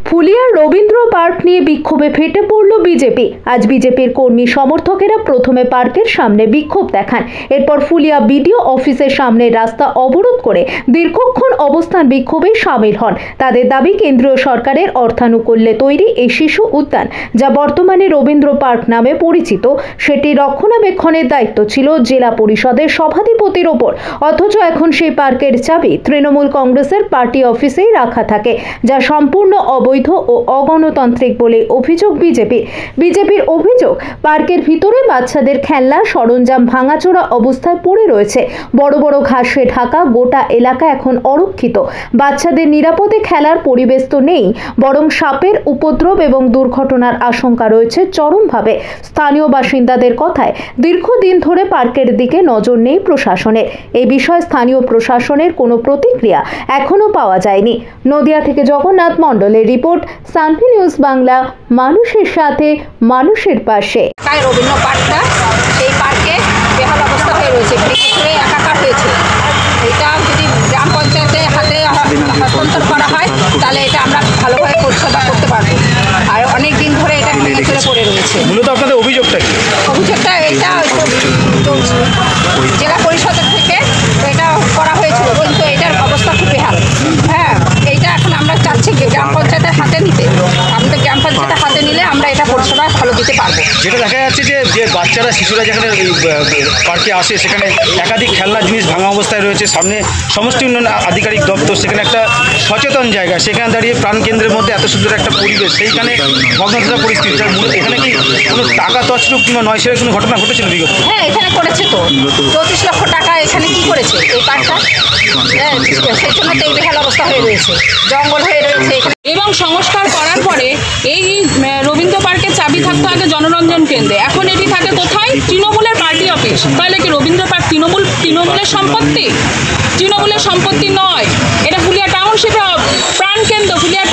ফুলিয়ার Rabindra park নিয়ে বিক্ষোভে ফেটে পড়ল বিজেপি। আজ বিজেপির কর্মী সমর্থকেরা প্রথমে পার্কের সামনে বিক্ষোভ দেখান। এরপর ফুলিয়া বিডিও অফিসের সামনে রাস্তা অবরোধ করে দীর্ঘক্ষণ অবস্থান বিক্ষোভে সামিল হন। তাদের দাবি, কেন্দ্রীয় সরকারের অর্থানুকূল্যে তৈরি এই শিশু উদ্যান, যা বর্তমানে রবীন্দ্র পার্ক নামে পরিচিত, সেটি রক্ষণাবেক্ষণের দায়িত্ব ছিল জেলা পরিষদের সভাধিপতির ওপর। অথচ এখন সেই পার্কের চাবি তৃণমূল কংগ্রেসের পার্টি অফিসেই রাখা থাকে, যা সম্পূর্ণ অবৈধ ও অগণতান্ত্রিক বলে অভিযোগ বিজেপির অভিযোগ, পার্কের ভিতরে বাচ্চাদের খেলনা সরঞ্জাম ভাঙাচোরা অবস্থায় পড়ে রয়েছে। বড় বড় ঘাসে ঢাকা গোটা এলাকা এখন অরক্ষিত। বাচ্চাদের নিরাপদে খেলার পরিবেশ তো নেই, বরং সাপের উপদ্রব এবং দুর্ঘটনার আশঙ্কা রয়েছে চরমভাবে। স্থানীয় বাসিন্দাদের কথায়, দীর্ঘদিন ধরে পার্কের দিকে নজর নেই প্রশাসনের। এই বিষয়ে স্থানীয় প্রশাসনের কোনো প্রতিক্রিয়া এখনো পাওয়া যায়নি। নদিয়া থেকে জগন্নাথ মণ্ডলের রিপোর্ট, সানভি নিউজ বাংলা, মানুষের সাথে মানুষের পাশে। রবীন্দ্র পার্কটা, সেই পার্কে বেহাল অবস্থা হয়ে রয়েছে, ব্রিজে একাকার হয়েছে। এটা যদি গ্রাম পঞ্চায়েতের হাতে হস্তান্তর করা হয়, তাহলে এটা আমরা ভালোভাবে পরিষেবা করতে পারবো। আর অনেক দিন ধরে এটা ভেঙে চলে পড়ে রয়েছে। মূলত আপনাদের অভিযোগটা কি? অভিযোগটা এটা জেলা পরিষদের থেকে এটা করা হয়েছিল, কিন্তু এটার অবস্থা খুব বেহাল। হ্যাঁ, এইটা এখন আমরা চাচ্ছি গ্রাম পঞ্চায়েতের হাতে নিতে। আমাদের গ্রাম পঞ্চায়েতের হাতে নিলে আমরা এটা পরিষেবা ভালো দিতে পারবো। যেটা দেখা যাচ্ছে যে বাচ্চারা, শিশুরা যেখানে পার্কে আসে, সেখানে একাধিক খেলনার জিনিস ভাঙা অবস্থায় রয়েছে। সামনে সমষ্টি উন্নয়ন আধিকারিক দপ্তর, সেখানে একটা সচেতন জায়গা, সেখানে দাঁড়িয়ে প্রাণকেন্দ্রের মধ্যে এত সুন্দর একটা পরিবেশ, সেইখানে ভগ্নতা পরিস্থিতি। এখানে কি কোনো টাকা তছরূপ কিংবা নয় সেরা কোনো ঘটনা ঘটেছিল বিগত? হ্যাঁ, এখানে করেছে তো 34 লক্ষ টাকা এখানে কি করেছে এই পার্কটা। হ্যাঁ, সেই জন্য তো এই বেহাল অবস্থা হয়ে রয়েছে, জঙ্গল হয়ে রয়েছে এখানে। এবং সংস্কার করার পরে এই রবীন্দ্র পার্কের চাবি থাকতো আগে জনরঞ্জন কেন্দ্রে, এখন এটি থাকে কোথায়? তৃণমূলের পার্টি অফিস। তাহলে কি রবীন্দ্র পার্ক তৃণমূলের সম্পত্তি? তৃণমূলের সম্পত্তি নয়, এটা ফুলিয়া টাউনশিপের প্রাণকেন্দ্র। ফুলিয়া